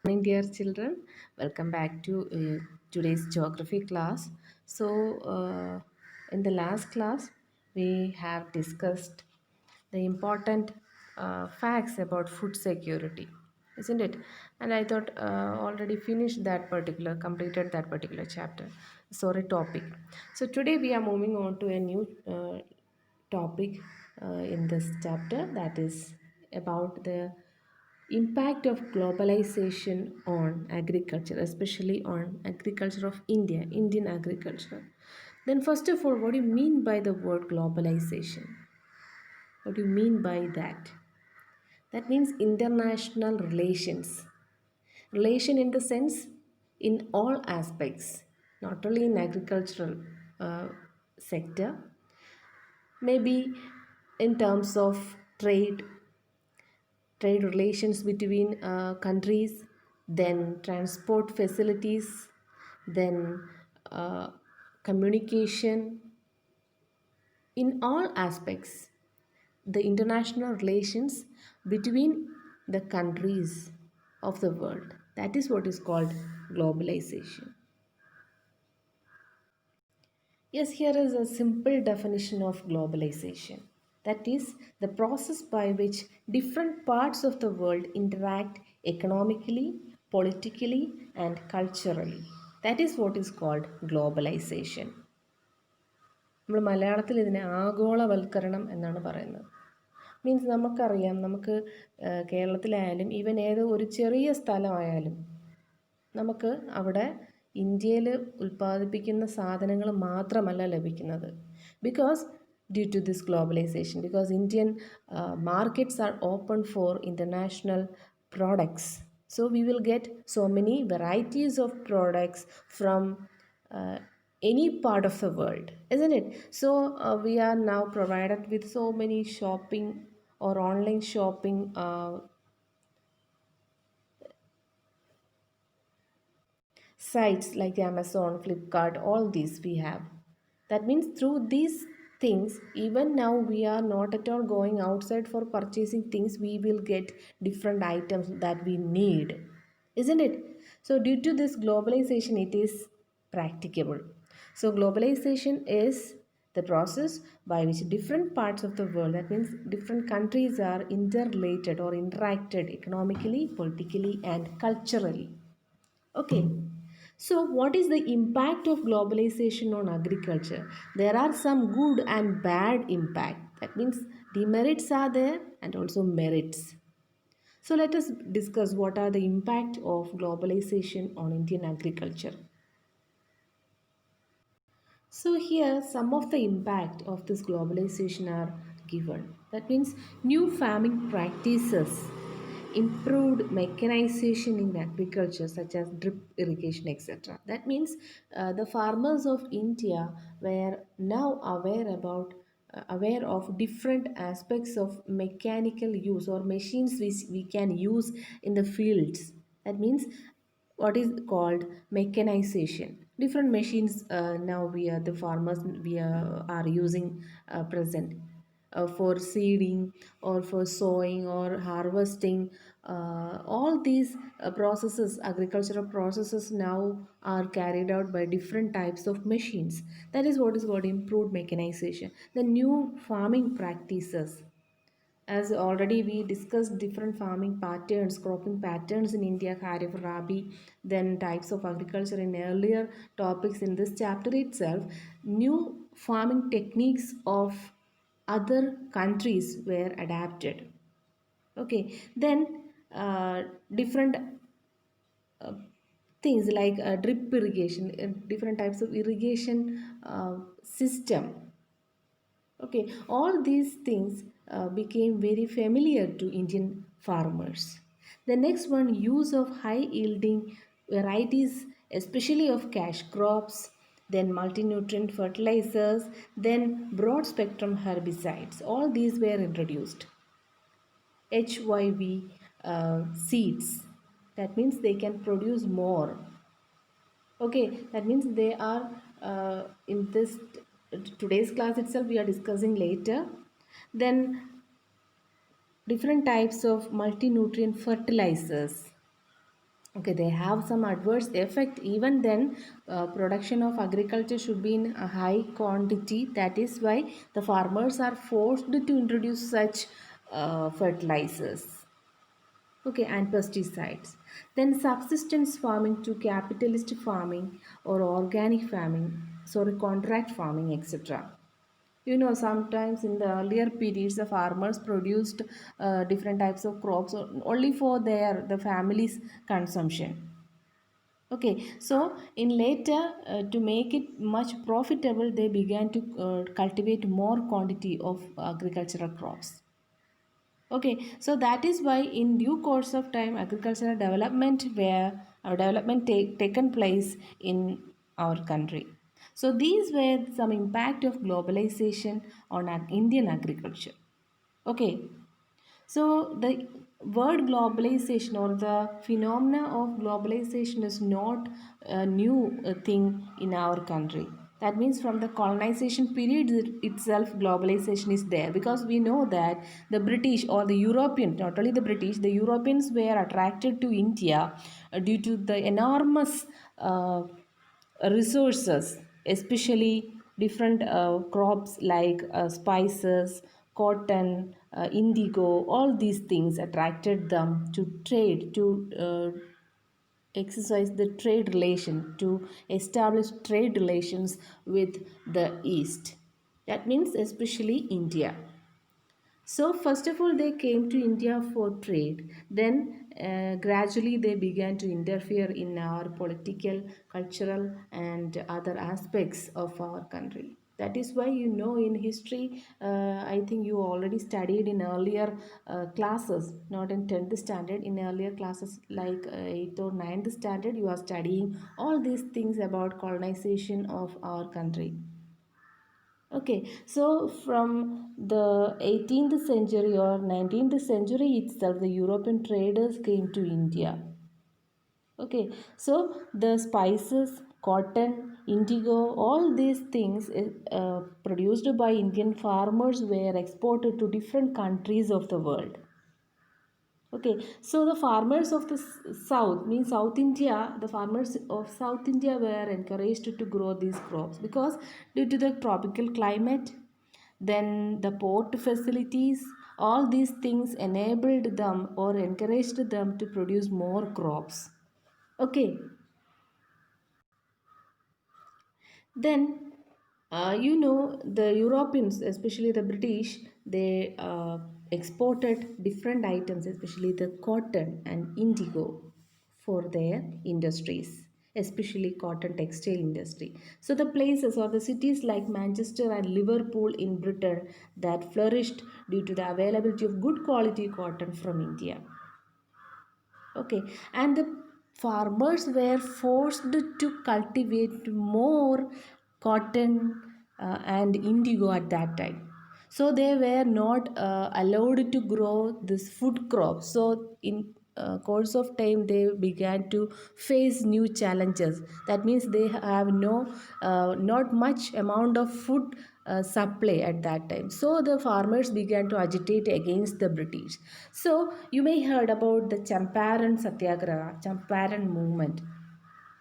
Morning, dear children. Welcome back to today's geography class. In the last class, we have discussed the important facts about food security, isn't it? And I thought already finished that particular, completed that particular chapter, sorry, topic. So today we are moving on to a new topic in this chapter, that is about the impact of globalization on agriculture, especially on agriculture of Indian agriculture. Then first of all, what do you mean by the word globalization? What do you mean by that? That means international relations. Relation in the sense in all aspects, not only in agricultural uh, sector, maybe in terms of trade relations between countries, then transport facilities, then uh, communication, in all aspects, the international relations between the countries of the world. That is what is called globalization. Yes, here is a simple definition of globalization. That is the process by which different parts of the world interact economically, politically, and culturally. That is what is called globalization. നമ്മൾ മലയാളത്തിൽ ഇതിനെ ആഗോളവൽക്കരണം എന്നാണ് പറയുന്നത്. Means നമുക്കറിയാം, നമുക്ക് കേരളത്തിലായാലും even ഏത് ഒരു ചെറിയ സ്ഥലമായാലും നമുക്ക് അവിടെ ഇന്ത്യയിൽ ഉൽപ്പാദിപ്പിക്കുന്ന സാധനങ്ങൾ മാത്രമല്ല ലഭിക്കുന്നത്. Because due to this globalization, because Indian markets are open for international products. So we will get so many varieties of products from any part of the world, isn't it? So we are now provided with so many shopping or online shopping sites like Amazon, Flipkart, all these we have. That means through these things, even now we are not at all going outside for purchasing things, we will get different items that we need, isn't it? So, due to this globalization, it is practicable. So, globalization is the process by which different parts of the world, that means different countries, are interrelated or interacted economically, politically, and culturally. Okay, so what is the impact of globalization on agriculture? There are some good and bad impact. That means demerits are there and also merits. So let us discuss what are the impact of globalization on Indian agriculture. So here some of the impact of this globalization are given. That means new farming practices, improved mechanization in agriculture such as drip irrigation, etc. That means the farmers of India were now aware of different aspects of mechanical use or machines which we can use in the fields. That means what is called mechanization. Different machines now we are the farmers are using present for seeding or for sowing or harvesting. All these processes, agricultural processes, now are carried out by different types of machines. That is what is called improved mechanization. The new farming practices, as already we discussed different farming patterns, cropping patterns in India, Kharif, Rabi, then types of agriculture in earlier topics in this chapter itself, new farming techniques of other countries were adapted. Okay, then different uh, things like drip irrigation, different types of irrigation system. Okay, all these things became very familiar to Indian farmers. The next one, use of high yielding varieties, especially of cash crops, then multi-nutrient fertilizers, then broad spectrum herbicides. All these were introduced. HYV seeds. That means they can produce more. Okay, that means they are in this today's class itself we are discussing later. Then different types of multi-nutrient fertilizers. Okay, they have some adverse effect. Even then, production of agriculture should be in a high quantity. That is why the farmers are forced to introduce such fertilizers, okay, and pesticides. Then subsistence farming to capitalist farming or organic farming, sorry, contract farming, etc. Sometimes in the earlier periods, the farmers produced different types of crops only for the family's consumption. Okay, so in later, to make it much profitable, they began to cultivate more quantity of agricultural crops. Okay, so that is why in due course of time, agricultural development where development taken place in our country. So these were some impact of globalization on Indian agriculture. Okay, so the word globalization or the phenomena of globalization is not a new thing in our country. That means from the colonization period itself, globalization is there, because we know that the British or the European, not only the British, the Europeans were attracted to India due to the enormous resources, especially different crops like spices, cotton, indigo. All these things attracted them to trade, to exercise the trade relation, to establish trade relations with the East. That means especially India. So, first of all, they came to India for trade. Then, gradually, they began to interfere in our political, cultural, and other aspects of our country. That is why, in history, I think you already studied in earlier classes, not in 10th standard, in earlier classes like 8th or 9th standard, you are studying all these things about colonization of our country. Okay, so from the 18th century or 19th century itself, the European traders came to India. Okay, so the spices, cotton, indigo, all these things produced by Indian farmers were exported to different countries of the world. Okay, so the farmers of the south, means South India, the farmers of South India were encouraged to grow these crops because due to the tropical climate, then the port facilities, all these things enabled them or encouraged them to produce more crops. Okay, then, the Europeans, especially the British, they exported different items, especially the cotton and indigo, for their industries, especially cotton textile industry. So the places or the cities like Manchester and Liverpool in Britain that flourished due to the availability of good quality cotton from India. Okay, and the farmers were forced to cultivate more cotton and indigo at that time. So they were not allowed to grow this food crop. So in course of time they began to face new challenges. That means they have not much amount of food supply at that time. So the farmers began to agitate against the British. So you may heard about the Champaran Satyagraha, Champaran movement.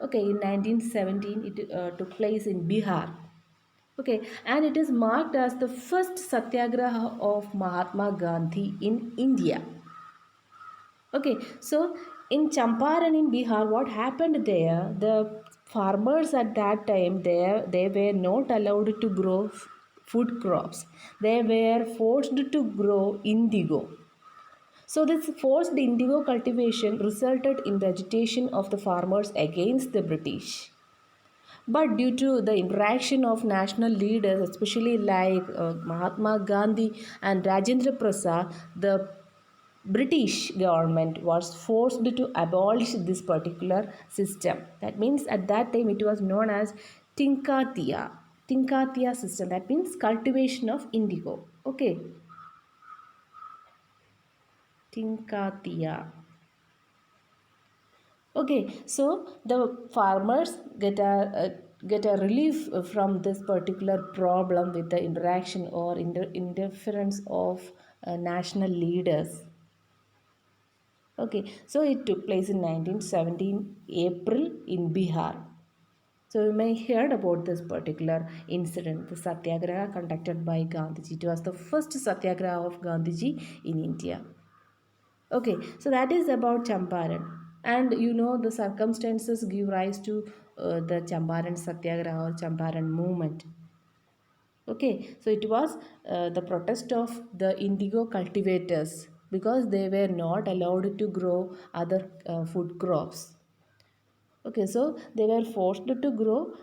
Okay, in 1917 it took place in Bihar. Okay, and it is marked as the first Satyagraha of Mahatma Gandhi in India. Okay, so in Champaran in Bihar, what happened there? The farmers at that time they were not allowed to grow food crops. They were forced to grow indigo. So this forced indigo cultivation resulted in the agitation of the farmers against the British. But due to the interaction of national leaders, especially like Mahatma Gandhi and Rajendra Prasad, the British government was forced to abolish this particular system. That means at that time it was known as Tinkatiya. Tinkatiya system. That means cultivation of indigo. Okay. Tinkatiya. Okay, so the farmers get a relief from this particular problem with the interaction or interference of national leaders. Okay, so it took place in 1917 April in Bihar. So you may heard about this particular incident, the Satyagraha conducted by Gandhiji. It was the first Satyagraha of Gandhiji in India. Okay, so that is about Champaran. And you know the circumstances give rise to the Champaran Satyagraha or Champaran movement. Okay, so it was the protest of the indigo cultivators because they were not allowed to grow other food crops. Okay, so they were forced to grow,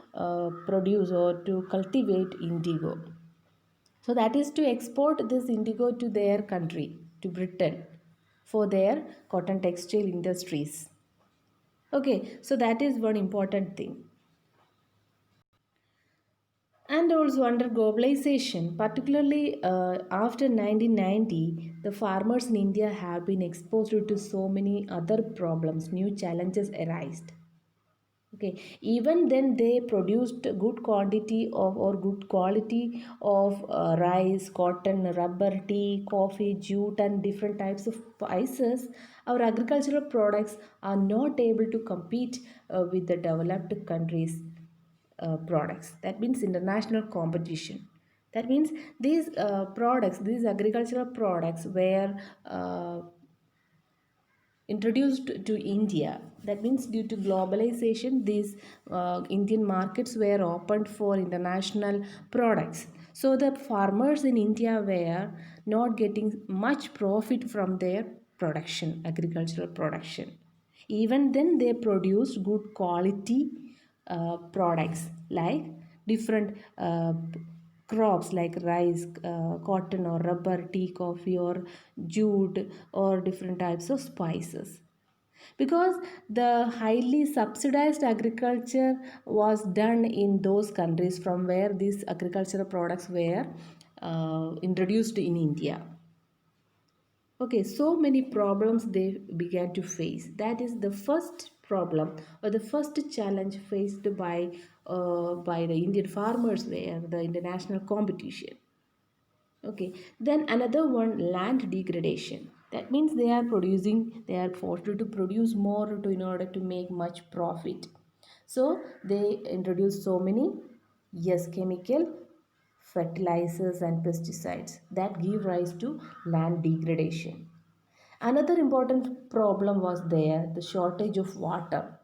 produce, or to cultivate indigo. So that is to export this indigo to their country, to Britain, for their cotton textile industries. Okay, so that is one important thing. And also under globalization, particularly after 1990, the farmers in India have been exposed to so many other problems, new challenges arise. Okay, even then they produced good quantity of or good quality of rice, cotton, rubber, tea, coffee, jute, and different types of spices. Our agricultural products are not able to compete with the developed countries' products. That means international competition. That means these products, these agricultural products, were introduced to India. That means due to globalization, these Indian markets were opened for international products. So the farmers in India were not getting much profit from their production, agricultural production. Even then, they produced good quality products like different crops like rice, cotton or rubber, tea, coffee or jute or different types of spices. Because the highly subsidized agriculture was done in those countries from where these agricultural products were introduced in India. Okay, so many problems they began to face. That is the first problem or the first challenge faced by the Indian farmers were the international competition. Okay, then another one, land degradation. That means they are forced to produce more to in order to make much profit. So they introduce so many, yes, chemical fertilizers and pesticides that give rise to land degradation. Another important problem was there, the shortage of water.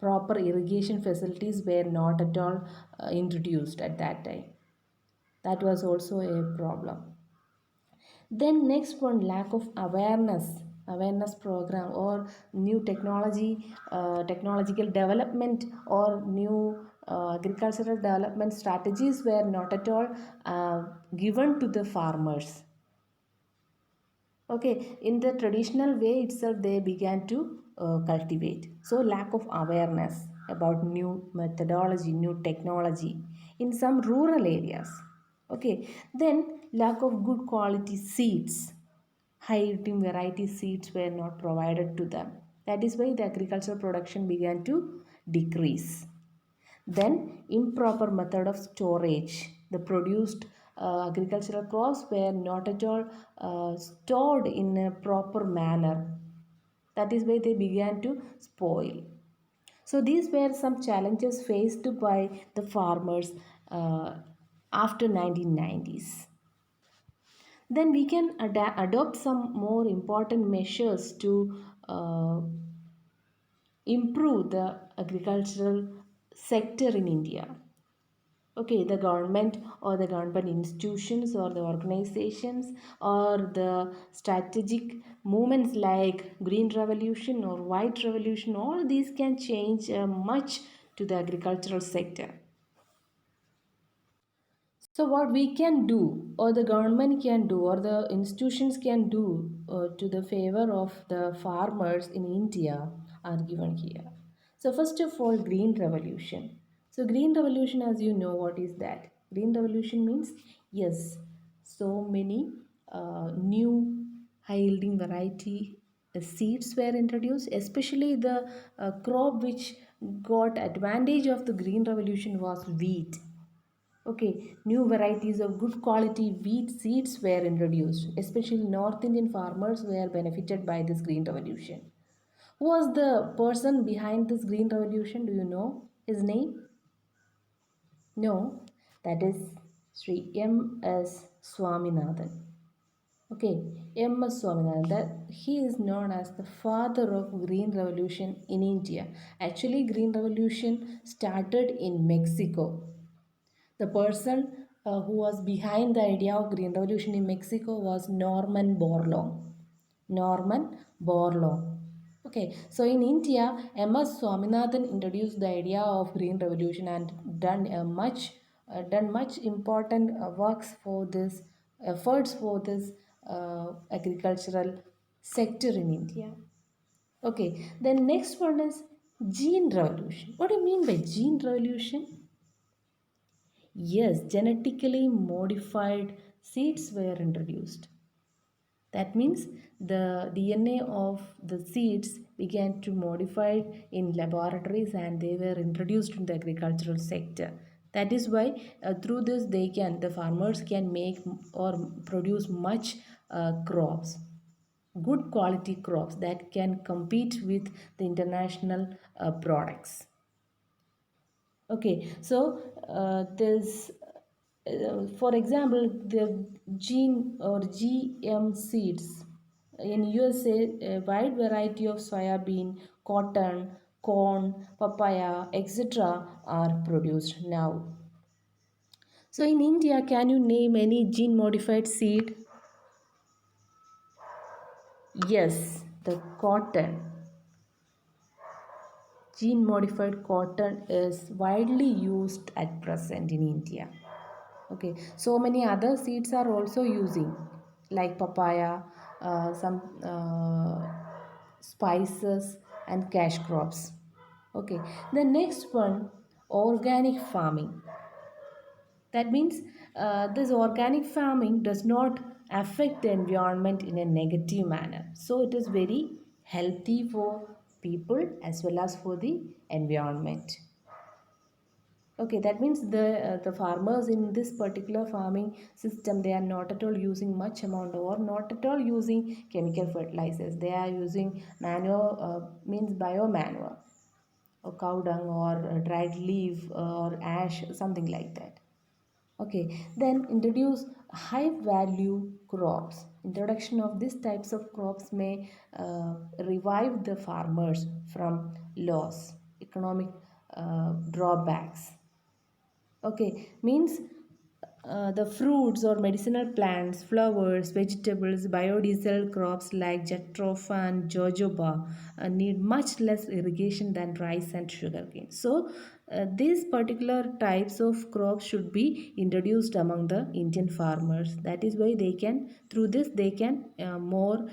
Proper irrigation facilities were not at all introduced at that time. That was also a problem. Then next one, lack of awareness program or new technological development or new agricultural development strategies were not at all given to the farmers. Okay, in the traditional way itself, they began to cultivate. So, lack of awareness about new methodology, new technology in some rural areas. Okay, then lack of good quality seeds, high yielding variety seeds were not provided to them. That is why the agricultural production began to decrease. Then improper method of storage. The produced agricultural crops were not at all stored in a proper manner. That is why they began to spoil. So these were some challenges faced by the farmers after 1990s. Then we can adopt some more important measures to improve the agricultural sector in India. Okay, the government or the government institutions or the organizations or the strategic movements like green revolution or white revolution, all these can change much to the agricultural sector. So what we can do or the government can do or the institutions can do to the favor of the farmers in India are given here. So first of all, green revolution. So green revolution, as you know, what is that? Green revolution means, yes, so many new high yielding variety seeds were introduced, especially the crop which got advantage of the green revolution was wheat. Okay, new varieties of good quality wheat seeds were introduced. Especially North Indian farmers were benefited by this green revolution. Who was the person behind this green revolution? Do you know his name? No, that is Sri M.S. Swaminathan. Okay, M.S. Swaminathan. That he is known as the father of Green Revolution in India. Actually, Green Revolution started in Mexico. The person who was behind the idea of Green Revolution in Mexico was Norman Borlaug. Norman Borlaug. Okay, so in India, M.S. Swaminathan introduced the idea of Green Revolution and done much important works for this efforts for this agricultural sector in India. Okay, then next one is gene revolution. What do you mean by gene revolution? Yes, genetically modified seeds were introduced. That means the DNA of the seeds began to modify in laboratories and they were introduced in the agricultural sector. That is why through this the farmers can make or produce much crops, good quality crops that can compete with the international products. Okay, so this, for example, the gene or GM seeds in USA, a wide variety of soybean, cotton, corn, papaya, etc. are produced now. So in India, can you name any gene modified seed? Yes, the cotton. Gene modified cotton is widely used at present in India. Okay, so many other seeds are also using like papaya, some spices and cash crops. Okay, the next one, organic farming. That means this organic farming does not affect the environment in a negative manner. So it is very healthy for people as well as for the environment. Okay, that means the farmers in this particular farming system, they are not at all using much amount or not at all using chemical fertilizers. They are using manure, means bio manure or cow dung or dried leaf or ash, something like that. Okay, then introduce high value crops. Introduction of these types of crops may revive the farmers from loss, economic drawbacks. Okay, means the fruits or medicinal plants, flowers, vegetables, biodiesel crops like jatropha and jojoba need much less irrigation than rice and sugarcane. So, these particular types of crops should be introduced among the Indian farmers. That is why they can, through this, they can earn more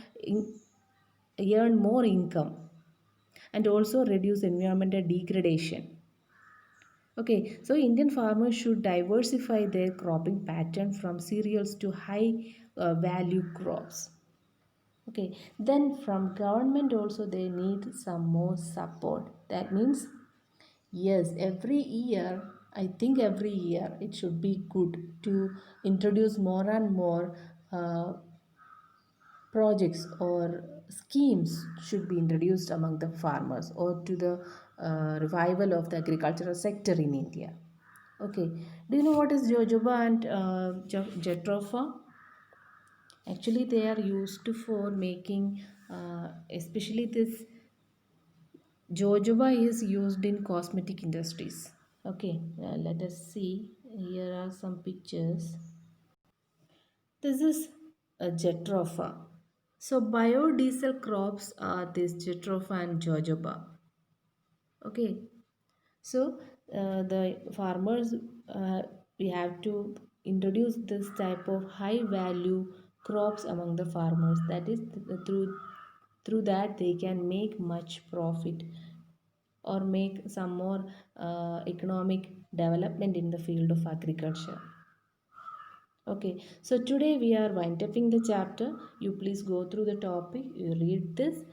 income and also reduce environmental degradation. Okay, so Indian farmers should diversify their cropping pattern from cereals to high value crops. Okay, then from government also they need some more support. That means yes, every year, I think every year it should be good to introduce more and more projects or schemes should be introduced among the farmers or to the revival of the agricultural sector in India. Okay, do you know what is jojoba and jatropha? Actually, they are used for making, especially this jojoba is used in cosmetic industries. Okay, let us see. Here are some pictures. This is a jatropha. So biodiesel crops are this jatropha and jojoba. Okay, so the farmers, we have to introduce this type of high value crops among the farmers. That is through that they can make much profit or make some more economic development in the field of agriculture. Okay, so today we are winding the chapter. You please go through the topic, you read this,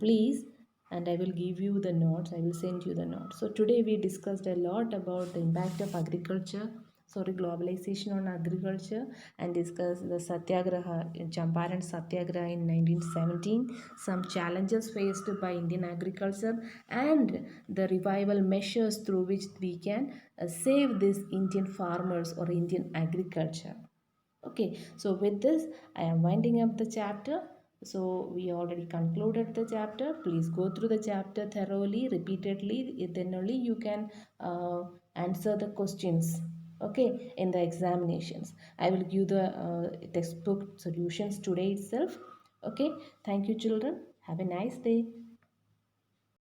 please, and I will give you the notes. I will send you the notes. So today we discussed a lot about the impact of agriculture sorry, globalization on agriculture, and discuss the Satyagraha, Champaran Satyagraha in 1917, some challenges faced by Indian agriculture, and the revival measures through which we can save these Indian farmers or Indian agriculture. Okay, so with this, I am winding up the chapter. So we already concluded the chapter. Please go through the chapter thoroughly, repeatedly. Then only you can answer the questions. Okay, in the examinations. I will give the textbook solutions today itself. Okay, thank you, children. Have a nice day.